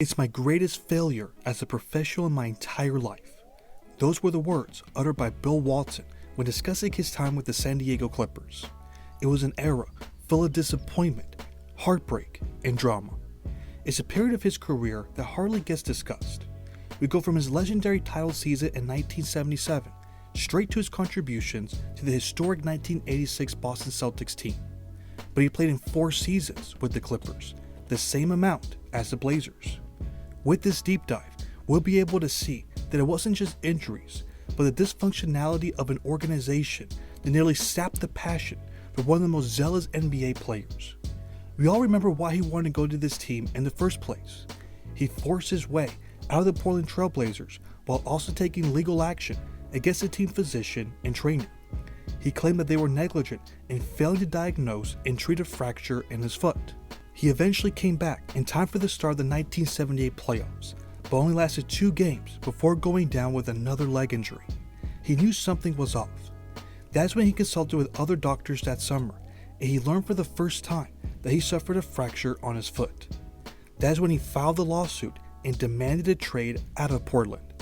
It's my greatest failure as a professional in my entire life. Those were the words uttered by Bill Walton when discussing his time with the San Diego Clippers. It was an era full of disappointment, heartbreak, and drama. It's a period of his career that hardly gets discussed. We go from his legendary title season in 1977 straight to his contributions to the historic 1986 Boston Celtics team. But he played in 4 seasons with the Clippers, the same amount as the Blazers. With this deep dive, we'll be able to see that it wasn't just injuries, but the dysfunctionality of an organization that nearly sapped the passion for one of the most zealous NBA players. We all remember why he wanted to go to this team in the first place. He forced his way out of the Portland Trail Blazers while also taking legal action against the team physician and trainer. He claimed that they were negligent in failing to diagnose and treat a fracture in his foot. He eventually came back in time for the start of the 1978 playoffs, but only lasted 2 games before going down with another leg injury. He knew something was off. That's when he consulted with other doctors that summer, and he learned for the first time that he suffered a fracture on his foot. That's when he filed the lawsuit and demanded a trade out of Portland.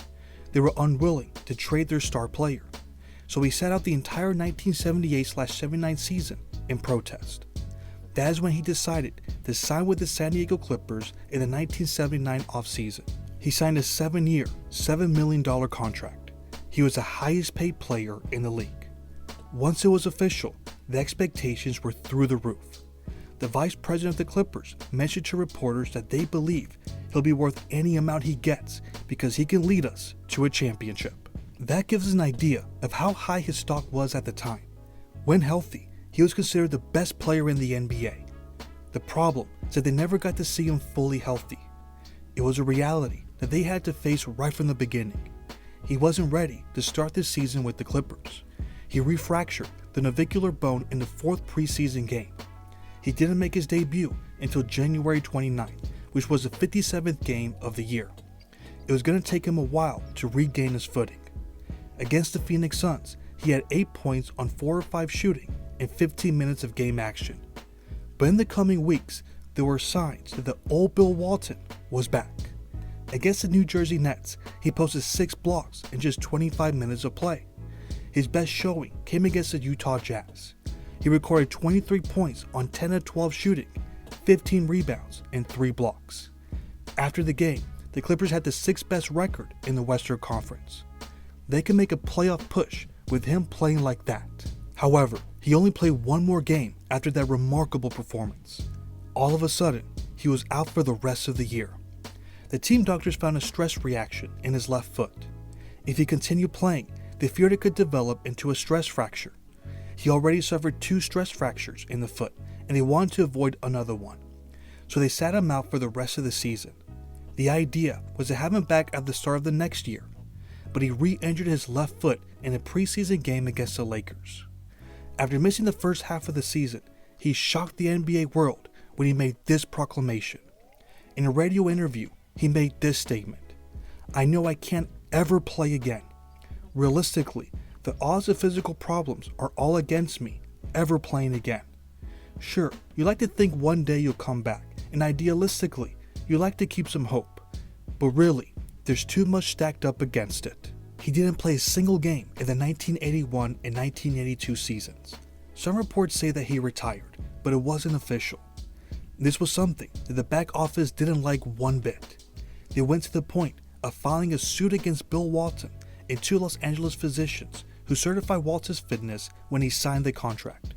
They were unwilling to trade their star player, so he sat out the entire 1978-79 season in protest. That is when he decided to sign with the San Diego Clippers in the 1979 offseason. He signed a 7-year, $7 million contract. He was the highest paid player in the league. Once it was official, the expectations were through the roof. The vice president of the Clippers mentioned to reporters that they believe he'll be worth any amount he gets because he can lead us to a championship. That gives us an idea of how high his stock was at the time. When healthy, he was considered the best player in the NBA. The problem is that they never got to see him fully healthy. It was a reality that they had to face right from the beginning. He wasn't ready to start this season with the Clippers. He refractured the navicular bone in the 4th preseason game. He didn't make his debut until January 29th, which was the 57th game of the year. It was going to take him a while to regain his footing. Against the Phoenix Suns, he had 8 points on 4 or 5 shooting and 15 minutes of game action. But in the coming weeks, there were signs that the old Bill Walton was back. Against the New Jersey Nets, he posted 6 blocks in just 25 minutes of play. His best showing came against the Utah Jazz. He recorded 23 points on 10 of 12 shooting, 15 rebounds, and 3 blocks. After the game, the Clippers had the 6th best record in the Western Conference. They could make a playoff push with him playing like that. However, he only played 1 more game after that remarkable performance. All of a sudden, he was out for the rest of the year. The team doctors found a stress reaction in his left foot. If he continued playing, they feared it could develop into a stress fracture. He already suffered 2 stress fractures in the foot, and they wanted to avoid another one. So they sat him out for the rest of the season. The idea was to have him back at the start of the next year, but he re-injured his left foot in a preseason game against the Lakers. After missing the first half of the season, he shocked the NBA world when he made this proclamation. In a radio interview, he made this statement: "I know I can't ever play again. Realistically, the odds of physical problems are all against me ever playing again. Sure, you like to think one day you'll come back, and idealistically, you like to keep some hope. But really, there's too much stacked up against it." He didn't play a single game in the 1981 and 1982 seasons. Some reports say that he retired, but it wasn't official. This was something that the back office didn't like one bit. They went to the point of filing a suit against Bill Walton and 2 Los Angeles physicians who certified Walton's fitness when he signed the contract.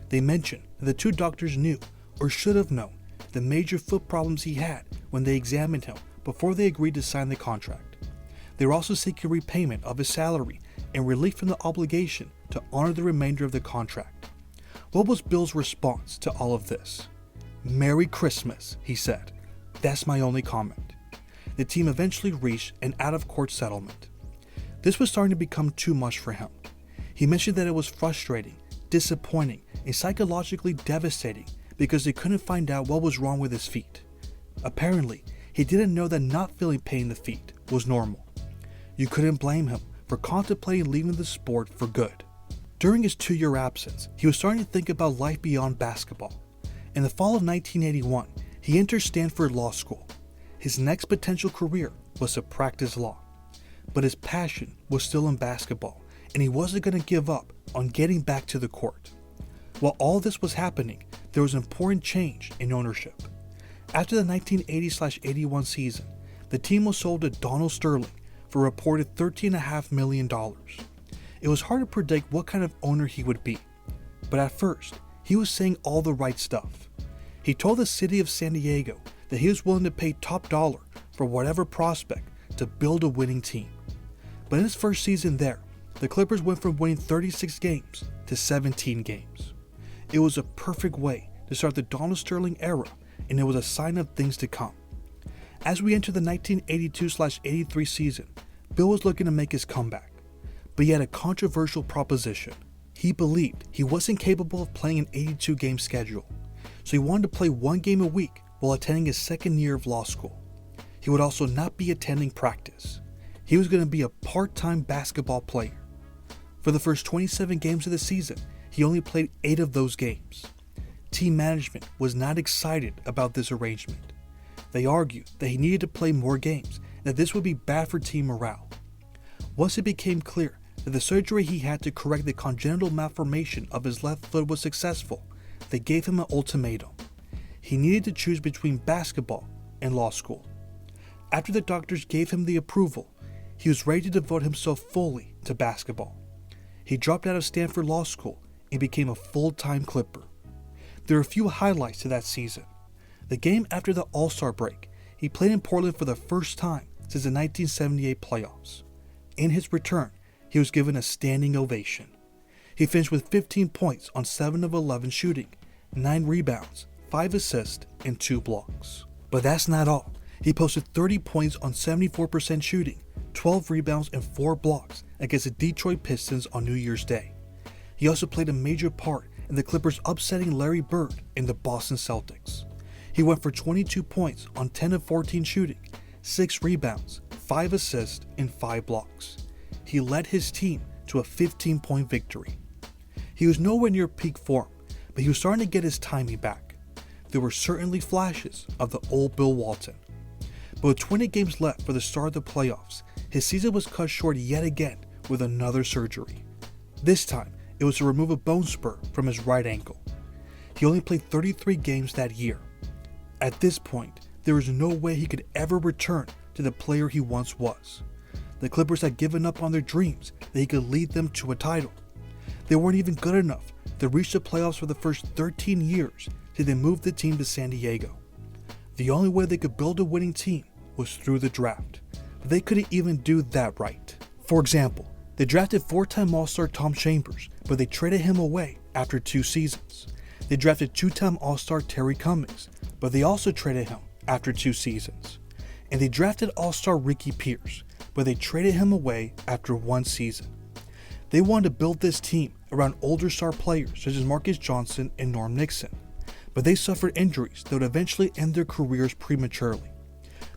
They mentioned that the 2 doctors knew, or should have known, the major foot problems he had when they examined him before they agreed to sign the contract. They were also seeking repayment of his salary and relief from the obligation to honor the remainder of the contract. What was Bill's response to all of this? "Merry Christmas," he said. "That's my only comment." The team eventually reached an out-of-court settlement. This was starting to become too much for him. He mentioned that it was frustrating, disappointing, and psychologically devastating because they couldn't find out what was wrong with his feet. Apparently, he didn't know that not feeling pain in the feet was normal. You couldn't blame him for contemplating leaving the sport for good. During his 2-year absence, he was starting to think about life beyond basketball. In the fall of 1981, he entered Stanford Law School. His next potential career was to practice law, but his passion was still in basketball, and he wasn't going to give up on getting back to the court. While all this was happening, there was an important change in ownership. After the 1980-81 season, the team was sold to Donald Sterling for a reported $13.5 million. It was hard to predict what kind of owner he would be, but at first, he was saying all the right stuff. He told the city of San Diego that he was willing to pay top dollar for whatever prospect to build a winning team. But in his first season there, the Clippers went from winning 36 games to 17 games. It was a perfect way to start the Donald Sterling era, and it was a sign of things to come. As we enter the 1982-83 season, Bill was looking to make his comeback, but he had a controversial proposition. He believed he wasn't capable of playing an 82-game schedule, so he wanted to play one game a week while attending his second year of law school. He would also not be attending practice. He was going to be a part-time basketball player. For the first 27 games of the season, he only played 8 of those games. Team management was not excited about this arrangement. They argued that he needed to play more games and that this would be bad for team morale. Once it became clear that the surgery he had to correct the congenital malformation of his left foot was successful, they gave him an ultimatum. He needed to choose between basketball and law school. After the doctors gave him the approval, he was ready to devote himself fully to basketball. He dropped out of Stanford Law School and became a full-time Clipper. There are a few highlights to that season. The game after the All-Star break, he played in Portland for the first time since the 1978 playoffs. In his return, he was given a standing ovation. He finished with 15 points on 7 of 11 shooting, 9 rebounds, 5 assists, and 2 blocks. But that's not all. He posted 30 points on 74% shooting, 12 rebounds, and 4 blocks against the Detroit Pistons on New Year's Day. He also played a major part in the Clippers upsetting Larry Bird and the Boston Celtics. He went for 22 points on 10 of 14 shooting, 6 rebounds, 5 assists, and 5 blocks. He led his team to a 15-point victory. He was nowhere near peak form, but he was starting to get his timing back. There were certainly flashes of the old Bill Walton. But with 20 games left for the start of the playoffs, his season was cut short yet again with another surgery. This time, it was to remove a bone spur from his right ankle. He only played 33 games that year. At this point, there was no way he could ever return to the player he once was. The Clippers had given up on their dreams that he could lead them to a title. They weren't even good enough to reach the playoffs for the first 13 years till they moved the team to San Diego. The only way they could build a winning team was through the draft, but they couldn't even do that right. For example, they drafted 4-time All-Star Tom Chambers, but they traded him away after 2 seasons. They drafted 2-time All-Star Terry Cummings, but they also traded him after 2 seasons. And they drafted All-Star Ricky Pierce, but they traded him away after 1 season. They wanted to build this team around older star players such as Marcus Johnson and Norm Nixon, but they suffered injuries that would eventually end their careers prematurely.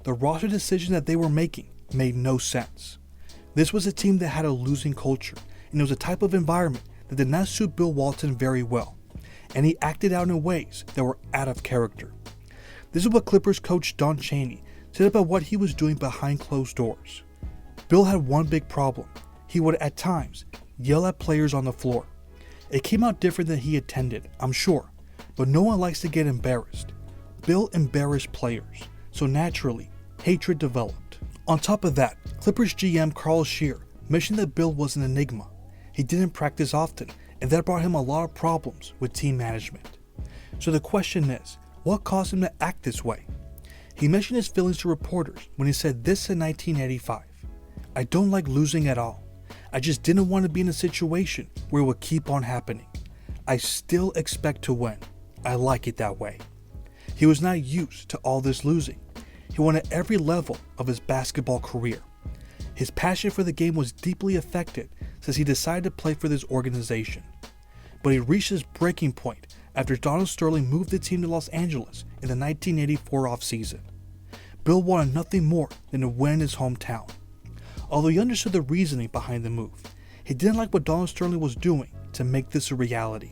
The roster decision that they were making made no sense. This was a team that had a losing culture, and it was a type of environment that did not suit Bill Walton very well, and he acted out in ways that were out of character. This is what Clippers coach Don Chaney said about what he was doing behind closed doors. Bill had one big problem. He would at times yell at players on the floor. It came out different than he intended, I'm sure, but no one likes to get embarrassed. Bill embarrassed players, so naturally, hatred developed. On top of that, Clippers GM Carl Scheer mentioned that Bill was an enigma. He didn't practice often, and that brought him a lot of problems with team management. So the question is, what caused him to act this way? He mentioned his feelings to reporters when he said this in 1985. "I don't like losing at all. I just didn't want to be in a situation where it would keep on happening. I still expect to win. I like it that way." He was not used to all this losing. He won at every level of his basketball career. His passion for the game was deeply affected since he decided to play for this organization. But he reached his breaking point after Donald Sterling moved the team to Los Angeles in the 1984 offseason. Bill wanted nothing more than to win his hometown. Although he understood the reasoning behind the move, he didn't like what Donald Sterling was doing to make this a reality.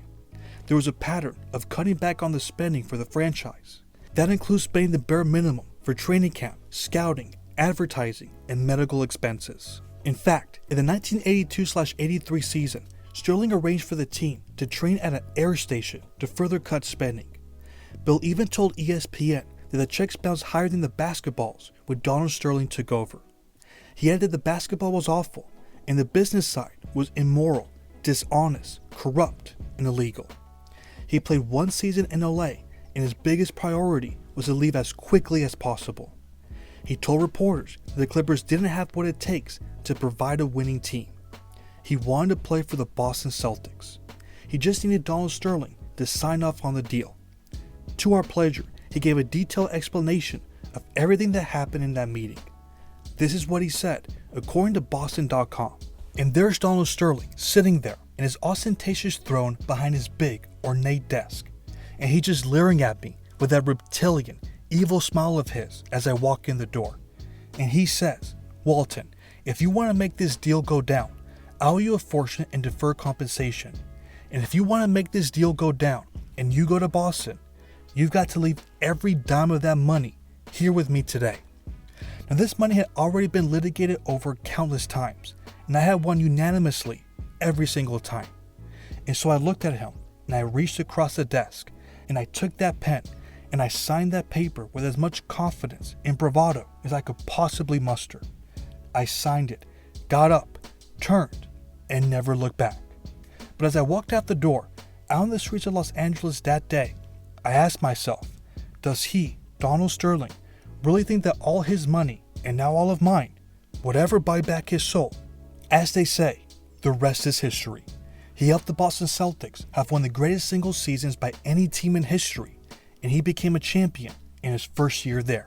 There was a pattern of cutting back on the spending for the franchise. That includes spending the bare minimum for training camp, scouting, advertising, and medical expenses. In fact, in the 1982-83 season, Sterling arranged for the team to train at an air station to further cut spending. Bill even told ESPN that the checks bounced higher than the basketballs when Donald Sterling took over. He added that the basketball was awful, and the business side was immoral, dishonest, corrupt, and illegal. He played one season in LA, and his biggest priority was to leave as quickly as possible. He told reporters that the Clippers didn't have what it takes to provide a winning team. He wanted to play for the Boston Celtics. He just needed Donald Sterling to sign off on the deal. To our pleasure, he gave a detailed explanation of everything that happened in that meeting. This is what he said, according to Boston.com. And there's Donald Sterling sitting there in his ostentatious throne behind his big, ornate desk. And he's just leering at me with that reptilian, evil smile of his as I walk in the door. And he says, "Walton, if you want to make this deal go down, I'll owe you a fortune in deferred compensation. And if you want to make this deal go down and you go to Boston, you've got to leave every dime of that money here with me today." Now, this money had already been litigated over countless times, and I had won unanimously every single time. And so I looked at him, and I reached across the desk, and I took that pen, and I signed that paper with as much confidence and bravado as I could possibly muster. I signed it, got up, turned, and never looked back. But as I walked out the door, out on the streets of Los Angeles that day, I asked myself, does he, Donald Sterling, really think that all his money, and now all of mine, would ever buy back his soul? As they say, the rest is history. He helped the Boston Celtics have one of the greatest single seasons by any team in history, and he became a champion in his first year there.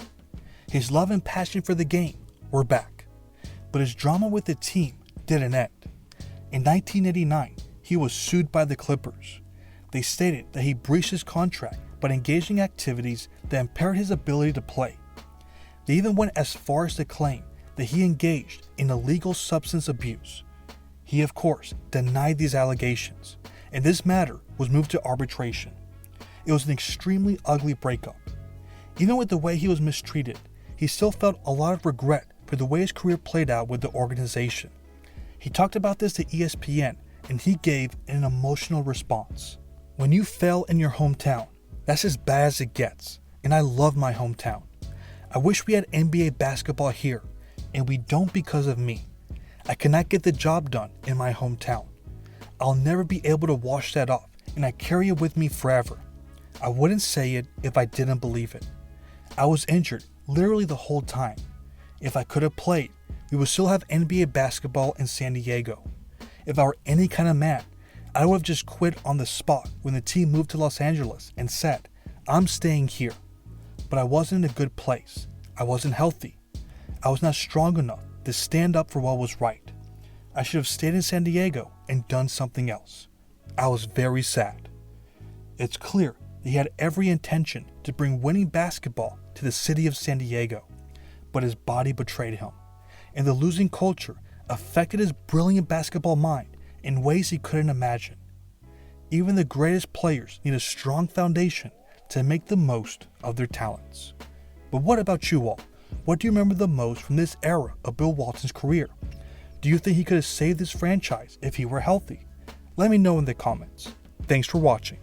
His love and passion for the game were back, but his drama with the team didn't end. In 1989, he was sued by the Clippers. They stated that he breached his contract by engaging in activities that impaired his ability to play. They even went as far as to claim that he engaged in illegal substance abuse. He, of course, denied these allegations, and this matter was moved to arbitration. It was an extremely ugly breakup. Even with the way he was mistreated, he still felt a lot of regret for the way his career played out with the organization. He talked about this to ESPN, and he gave an emotional response. "When you fail in your hometown, that's as bad as it gets, and I love my hometown. I wish we had NBA basketball here, and we don't because of me. I cannot get the job done in my hometown. I'll never be able to wash that off, and I carry it with me forever. I wouldn't say it if I didn't believe it. I was injured literally the whole time. If I could have played, we would still have NBA basketball in San Diego. If I were any kind of man, I would have just quit on the spot when the team moved to Los Angeles and said, I'm staying here. But I wasn't in a good place. I wasn't healthy. I was not strong enough to stand up for what was right. I should have stayed in San Diego and done something else. I was very sad." It's clear that he had every intention to bring winning basketball to the city of San Diego, but his body betrayed him, and the losing culture affected his brilliant basketball mind in ways he couldn't imagine. Even the greatest players need a strong foundation to make the most of their talents. But what about you all? What do you remember the most from this era of Bill Walton's career? Do you think he could have saved this franchise if he were healthy? Let me know in the comments. Thanks for watching.